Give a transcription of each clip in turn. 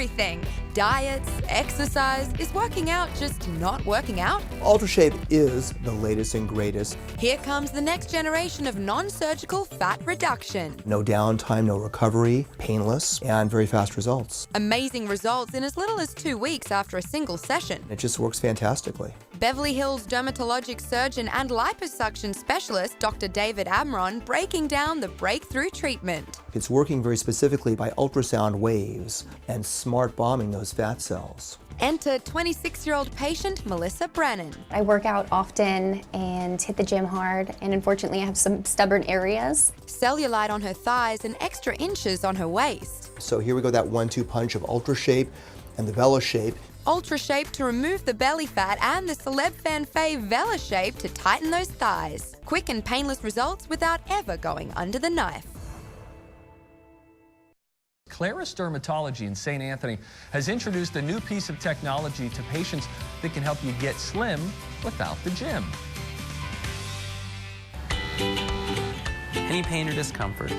everything. Diets, exercise, is working out just not working out? UltraShape is the latest and greatest. Here comes the next generation of non-surgical fat reduction. No downtime, no recovery, painless, and very fast results. Amazing results in as little as 2 weeks after a single session. It just works fantastically. Beverly Hills dermatologic surgeon and liposuction specialist Dr. David Amron breaking down the breakthrough treatment. It's working very specifically by ultrasound waves and smart bombing those fat cells. Enter 26-year-old patient Melissa Brennan. I work out often and hit the gym hard, and unfortunately I have some stubborn areas. Cellulite on her thighs and extra inches on her waist. So here we go, that 1-2 punch of UltraShape and the VeloShape. UltraShape to remove the belly fat and the celeb fan fave VeloShape to tighten those thighs. Quick and painless results without ever going under the knife. Claris Dermatology in St. Anthony has introduced a new piece of technology to patients that can help you get slim without the gym. Any pain or discomfort?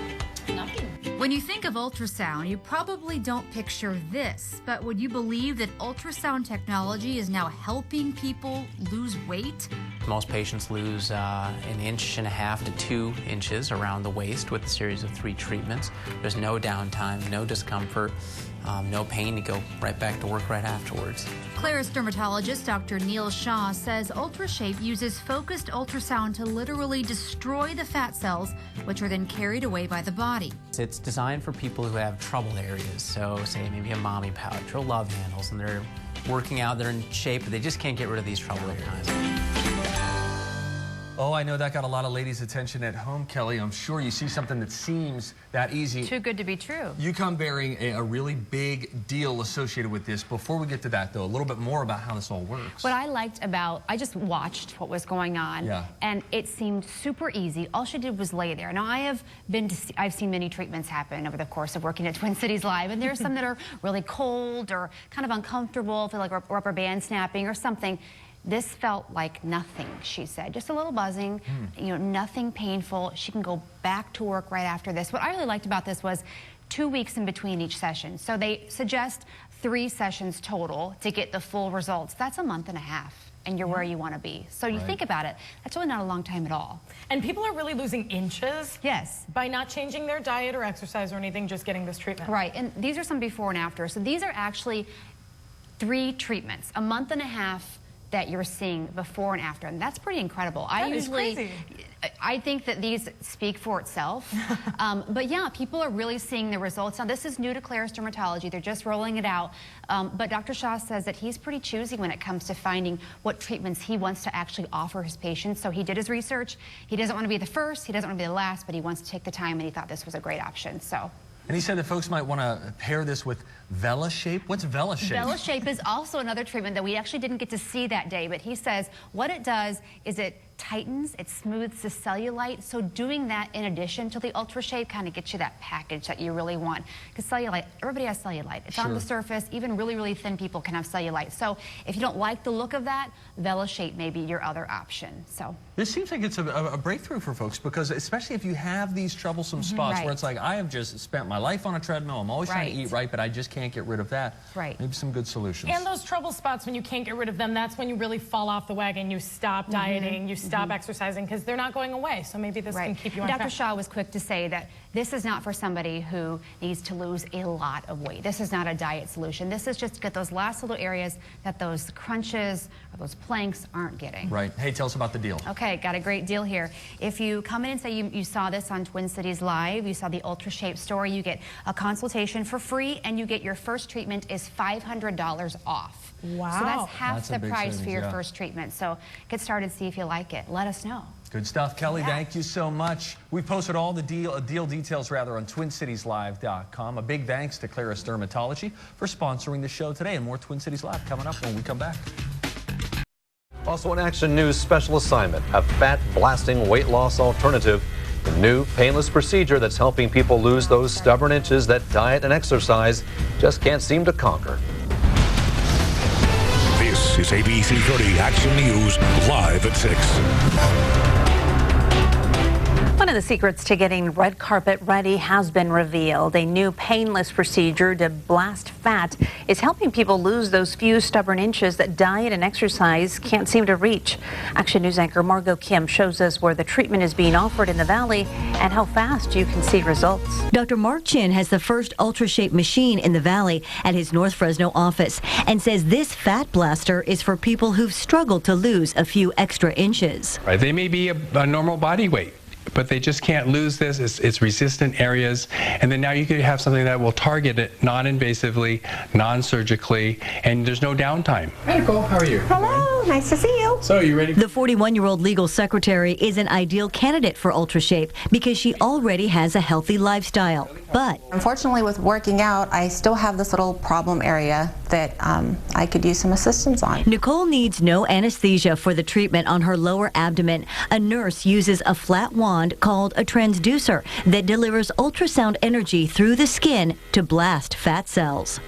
Nothing. When you think of ultrasound, you probably don't picture this, but would you believe that ultrasound technology is now helping people lose weight? Most patients lose 1.5 to 2 inches around the waist with a series of 3 treatments. There's no downtime, no discomfort, no pain to go right back to work right afterwards. Claris dermatologist Dr. Neil Shah says UltraShape uses focused ultrasound to literally destroy the fat cells, which are then carried away by the body. It's designed for people who have trouble areas, so say maybe a mommy pouch or love handles, and they're working out, they're in shape, but they just can't get rid of these trouble areas. Oh, I know that got a lot of ladies' attention at home, Kelly. I'm sure you see something that seems that easy. Too good to be true. You come bearing a really big deal associated with this. Before we get to that, though, a little bit more about how this all works. What I liked about, I just watched what was going on, and it seemed super easy. All she did was lay there. Now, I've seen many treatments happen over the course of working at Twin Cities Live, and there are some that are really cold or kind of uncomfortable, feel like rubber band snapping or something. This felt like nothing, she said. Just a little buzzing, you know, nothing painful. She can go back to work right after this. What I really liked about this was 2 weeks in between each session. So they suggest 3 sessions total to get the full results. That's a month and a half, and you're where you want to be. So you think about it, that's really not a long time at all. And people are really losing inches? Yes. By not changing their diet or exercise or anything, just getting this treatment. Right, and these are some before and after. So these are actually 3 treatments, a month and a half that you're seeing before and after, and that's pretty incredible. I think that these speak for itself, but yeah, people are really seeing the results. Now, this is new to Claris Dermatology. They're just rolling it out, but Dr. Shah says that he's pretty choosy when it comes to finding what treatments he wants to actually offer his patients. So he did his research. He doesn't want to be the first, he doesn't want to be the last, but he wants to take the time, and he thought this was a great option. So. And he said that folks might want to pair this with VeloShape. What's VeloShape? VeloShape is also another treatment that we actually didn't get to see that day, but he says what it does is it tightens, it smooths the cellulite. So doing that in addition to the UltraShape kind of gets you that package that you really want. Because cellulite, everybody has cellulite. It's on the surface. Even really, really thin people can have cellulite. So if you don't like the look of that, VeloShape may be your other option. So this seems like it's a breakthrough for folks, because especially if you have these troublesome spots where it's like, I have just spent my life on a treadmill, I'm always trying to eat right, but I just can't get rid of that. Maybe some good solutions. And those trouble spots, when you can't get rid of them, that's when you really fall off the wagon. You stop dieting, you stop exercising, because they're not going away. So maybe this can keep you on track. Dr. Shah was quick to say that this is not for somebody who needs to lose a lot of weight. This is not a diet solution. This is just to get those last little areas that those crunches or those planks aren't getting. Right. Hey, tell us about the deal. Okay, got a great deal here. If you come in and say you saw this on Twin Cities Live, you saw the UltraShape story, you get a consultation for free, and you get your first treatment is $500 off. Wow. So that's half the price for your first treatment. So get started, see if you like it. Let us know. Good stuff. Kelly, thank you so much. We posted all the deal details on TwinCitiesLive.com. A big thanks to Claris Dermatology for sponsoring the show today, and more Twin Cities Live coming up when we come back. Also, an Action News special assignment, a fat-blasting weight loss alternative, the new painless procedure that's helping people lose those stubborn inches that diet and exercise just can't seem to conquer. This is ABC 30 Action News, live at 6. of the secrets to getting red carpet ready has been revealed. A new painless procedure to blast fat is helping people lose those few stubborn inches that diet and exercise can't seem to reach. Action News anchor Margot Kim shows us where the treatment is being offered in the Valley and how fast you can see results. Dr. Mark Chin has the first UltraShape machine in the Valley at his North Fresno office and says this fat blaster is for people who've struggled to lose a few extra inches. Right, they may be a normal body weight, but they just can't lose this. It's resistant areas. And then now you could have something that will target it non-invasively, non-surgically, and there's no downtime. Hi, Nicole. How are you? Hello. Nice to see you. So, are you ready? The 41-year-old legal secretary is an ideal candidate for UltraShape because she already has a healthy lifestyle. But unfortunately, with working out, I still have this little problem area that I could use some assistance on. Nicole needs no anesthesia for the treatment on her lower abdomen. A nurse uses a flat wand called a transducer that delivers ultrasound energy through the skin to blast fat cells.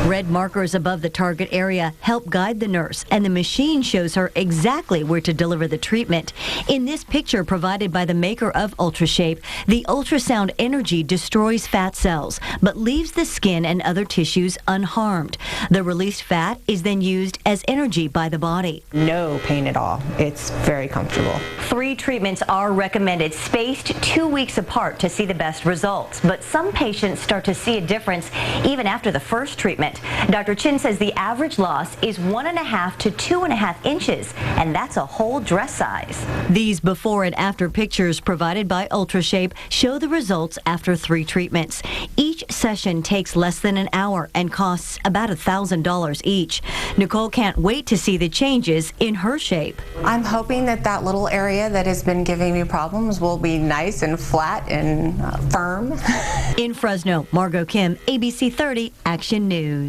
Red markers above the target area help guide the nurse, and the machine shows her exactly where to deliver the treatment. In this picture provided by the maker of UltraShape, the ultrasound energy destroys fat cells, but leaves the skin and other tissues unharmed. The released fat is then used as energy by the body. No pain at all. It's very comfortable. 3 treatments are recommended, spaced 2 weeks apart to see the best results. But some patients start to see a difference even after the first treatment. Dr. Chin says the average loss is 1.5 to 2.5 inches, and that's a whole dress size. These before and after pictures provided by UltraShape show the results after 3 treatments. Each session takes less than an hour and costs about $1,000 each. Nicole can't wait to see the changes in her shape. I'm hoping that that little area that has been giving me problems will be nice and flat and firm. In Fresno, Margot Kim, ABC 30 Action News.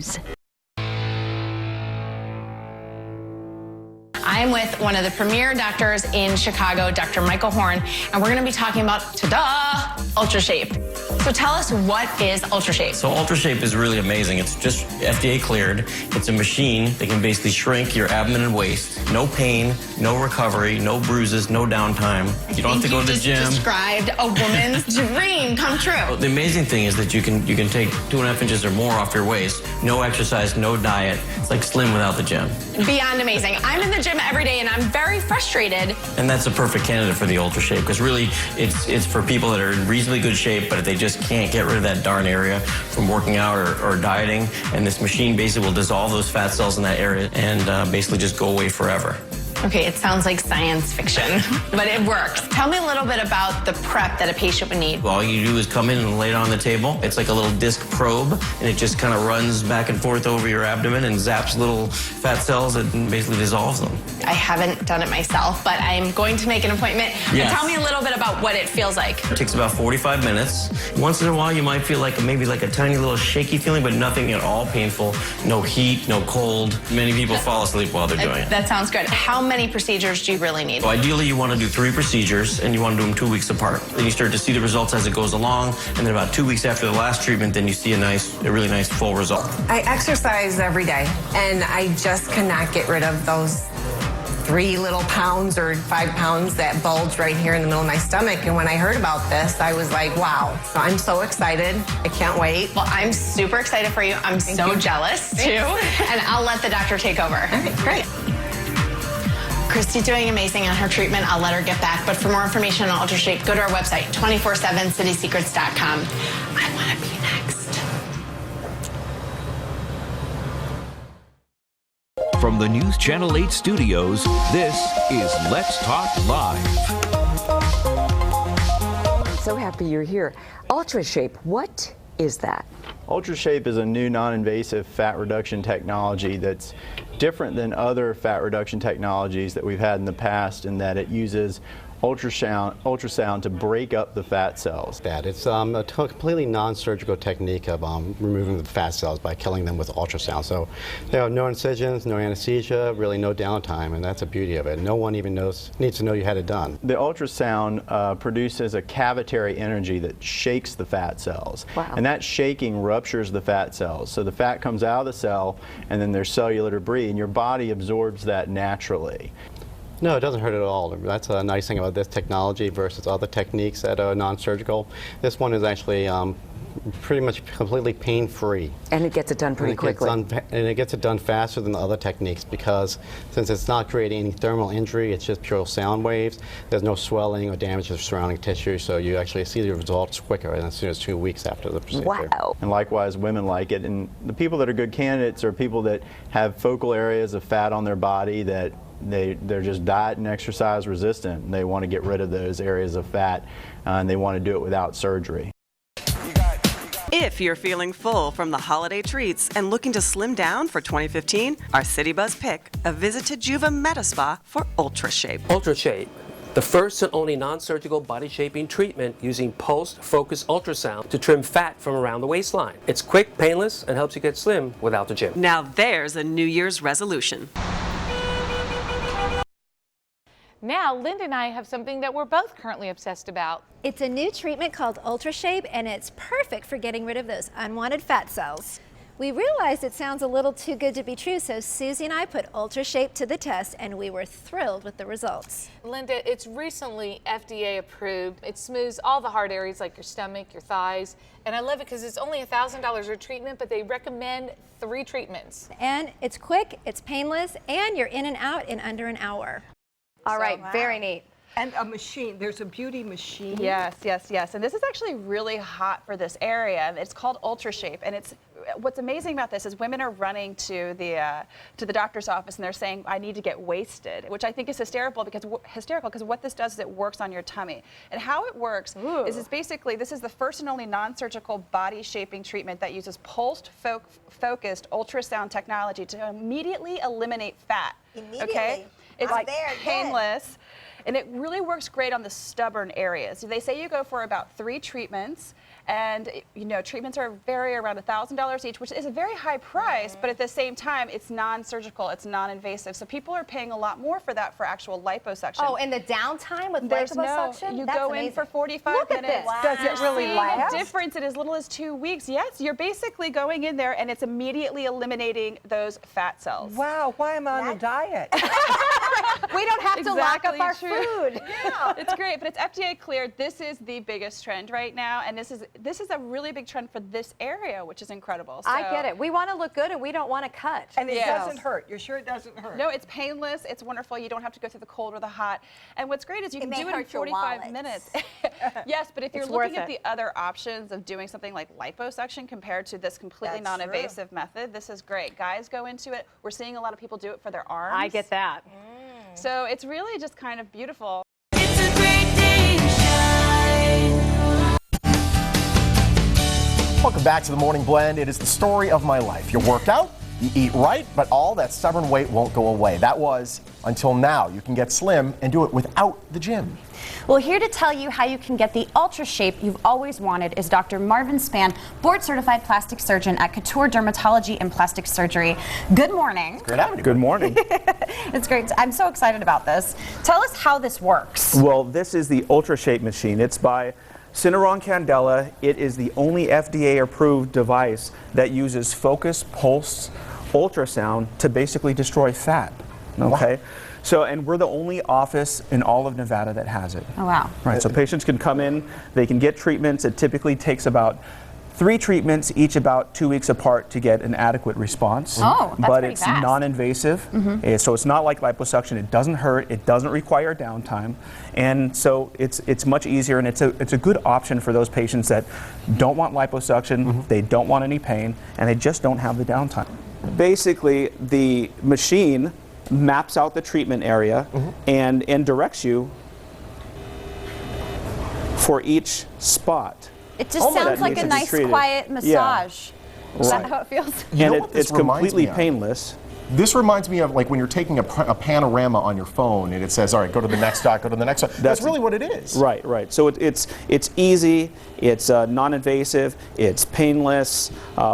I'm with one of the premier doctors in Chicago, Dr. Michael Horn, and we're going to be talking about, ta-da, UltraShape. So tell us, what is UltraShape? So UltraShape is really amazing. It's just FDA cleared. It's a machine that can basically shrink your abdomen and waist. No pain, no recovery, no bruises, no downtime. You don't have to go to the gym. You just described a woman's dream come true. The amazing thing is that you can take 2.5 inches or more off your waist. No exercise, no diet. It's like slim without the gym. Beyond amazing. I'm in the gym every day and I'm very frustrated. And that's a perfect candidate for the UltraShape, because really it's for people that are in reasonably good shape, but if they just can't get rid of that darn area from working out or dieting. And this machine basically will dissolve those fat cells in that area and basically just go away forever. Okay, it sounds like science fiction, but it works. Tell me a little bit about the prep that a patient would need. All you do is come in and lay it on the table. It's like a little disc probe, and it just kind of runs back and forth over your abdomen and zaps little fat cells and basically dissolves them. I haven't done it myself, but I'm going to make an appointment. Yes. And tell me a little bit about what it feels like. It takes about 45 minutes. Once in a while, you might feel like maybe like a tiny little shaky feeling, but nothing at all painful. No heat, no cold. Many people fall asleep while they're doing it. That sounds good. How many procedures do you really need? So ideally, you want to do 3 procedures, and you want to do them 2 weeks apart. Then you start to see the results as it goes along, and then about 2 weeks after the last treatment, then you see a really nice full result. I exercise every day, and I just cannot get rid of those 3 little pounds or 5 pounds that bulge right here in the middle of my stomach. And when I heard about this, I was like, wow. So I'm so excited. I can't wait. Well, I'm super excited for you. I'm so jealous, too. And I'll let the doctor take over. All right, great. Christy's doing amazing on her treatment. I'll let her get back. But for more information on UltraShape, go to our website, 247citysecrets.com. I want to be next. From the News Channel 8 studios, this is Let's Talk Live. I'm so happy you're here. UltraShape, what is that? UltraShape is a new non-invasive fat reduction technology that's different than other fat reduction technologies that we've had in the past, in that it uses ultrasound to break up the fat cells. It's a completely non-surgical technique of removing the fat cells by killing them with ultrasound. So there are no incisions, no anesthesia, really no downtime, and that's the beauty of it. No one even needs to know you had it done. The ultrasound produces a cavitary energy that shakes the fat cells. Wow. And that shaking ruptures the fat cells. So the fat comes out of the cell, and then there's cellular debris, and your body absorbs that naturally. No, it doesn't hurt at all. That's a nice thing about this technology versus other techniques that are non-surgical. This one is actually pretty much completely pain-free. And it gets it done pretty quickly. And it gets it done faster than the other techniques because since it's not creating any thermal injury, it's just pure sound waves. There's no swelling or damage to the surrounding tissue, so you actually see the results quicker and as soon as 2 weeks after the procedure. Wow. And likewise, women like it. And the people that are good candidates are people that have focal areas of fat on their body that they're just diet and exercise resistant. And they want to get rid of those areas of fat and they want to do it without surgery. If you're feeling full from the holiday treats and looking to slim down for 2015, our City Buzz pick, a visit to Juva Meta Spa for UltraShape. UltraShape, the first and only non-surgical body shaping treatment using pulsed-focused ultrasound to trim fat from around the waistline. It's quick, painless, and helps you get slim without the gym. Now there's a New Year's resolution. Now, Linda and I have something that we're both currently obsessed about. It's a new treatment called UltraShape, and it's perfect for getting rid of those unwanted fat cells. We realized it sounds a little too good to be true, so Susie and I put UltraShape to the test, and we were thrilled with the results. Linda, it's recently FDA approved. It smooths all the hard areas like your stomach, your thighs, and I love it because it's only $1,000 a treatment, but they recommend 3 treatments. And it's quick, it's painless, and you're in and out in under an hour. All right, wow. Very neat. And a machine, there's a beauty machine. Yes, yes, yes. And this is actually really hot for this area. It's called UltraShape, and it's what's amazing about this is women are running to the doctor's office and they're saying, I need to get wasted, which I think is hysterical because what this does is it works on your tummy. And how it works is basically, this is the first and only non-surgical body shaping treatment that uses pulsed-focused ultrasound technology to immediately eliminate fat. Immediately? Okay? It's like painless. And it really works great on the stubborn areas. They say you go for about 3 treatments, and you know treatments vary around $1,000 each, which is a very high price. But at the same time, it's non-surgical, it's non-invasive, so people are paying a lot more for that for actual liposuction. Oh, and the downtime with There's liposuction? you That's go amazing. in for 45 Look minutes. at this. Wow. Does it really last? A difference in as little as 2 weeks. Yes, you're basically going in there and it's immediately eliminating those fat cells. Wow, why am I on a diet? We don't have to lock up our food. Yeah, it's great, but it's FDA cleared. This is the biggest trend right now, and this is a really big trend for this area, which is incredible. So, I get it. We want to look good and we don't want to cut. And it doesn't hurt. You're sure it doesn't hurt? No, it's painless. It's wonderful. You don't have to go through the cold or the hot. And what's great is you can do it in 45 minutes. Yes, but if you're looking at the other options of doing something like liposuction compared to this completely non-invasive method, this is great. Guys go into it. We're seeing a lot of people do it for their arms. I get that. So it's really just kind of beautiful. Welcome back to the Morning Blend. It is the story of my life. You work out, you eat right, but all that stubborn weight won't go away. That was until now. You can get slim and do it without the gym. Well, here to tell you how you can get the UltraShape you've always wanted is Dr. Marvin Spann, board-certified plastic surgeon at Couture Dermatology and Plastic Surgery. Good morning. Great having you. Good morning. It's great. I'm so excited about this. Tell us how this works. Well, this is the UltraShape machine. It's by Syneron Candela. It is the only FDA-approved device that uses focused pulse ultrasound to basically destroy fat. Okay. Wow. So, and we're the only office in all of Nevada that has it. Oh, wow. Right, so patients can come in, they can get treatments. It typically takes about 3 treatments, each about 2 weeks apart to get an adequate response. Oh, that's but pretty it's fast. non-invasive, so it's not like liposuction. It doesn't hurt, it doesn't require downtime, and so it's much easier, and it's a good option for those patients that don't want liposuction, they don't want any pain, and they just don't have the downtime. Basically, the machine maps out the treatment area and directs you for each spot. It just sounds like a nice, quiet massage. Yeah. Is that how it feels? And it's completely painless. This reminds me of like when you're taking a panorama on your phone and it says, all right, go to the next dot, go to the next dot. That's really what it is. Right, right. So it's easy, it's non-invasive, it's painless.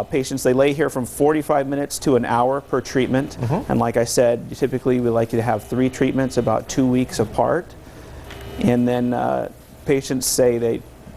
Patients, they lay here from 45 minutes to an hour per treatment. And like I said, typically we like you to have 3 treatments about 2 weeks apart. And then patients say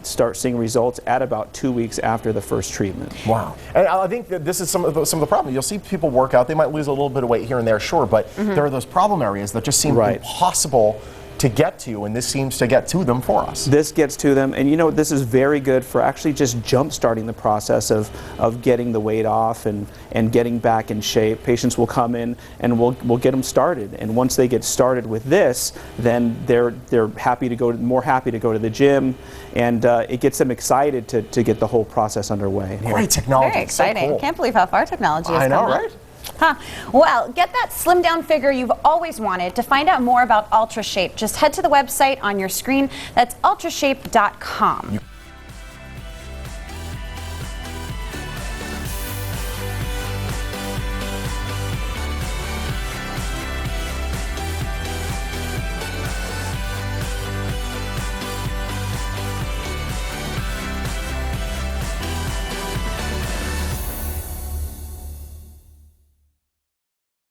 start seeing results at about 2 weeks after the first treatment. Wow. And I think that this is some of the problem. You'll see people work out, they might lose a little bit of weight here and there, sure, but there are those problem areas that just seem impossible to get to, and this seems to get to them for us. This gets to them, and you know, this is very good for actually just jump-starting the process of getting the weight off and getting back in shape. Patients will come in and we'll get them started, and once they get started with this, then they're happy to go, more happy to go to the gym, and it gets them excited to get the whole process underway. Great technology. Very exciting. So cool. Can't believe how far technology has I know, come. right? Huh. Well, get that slim down figure you've always wanted. To find out more about UltraShape, just head to the website on your screen. That's ultrashape.com.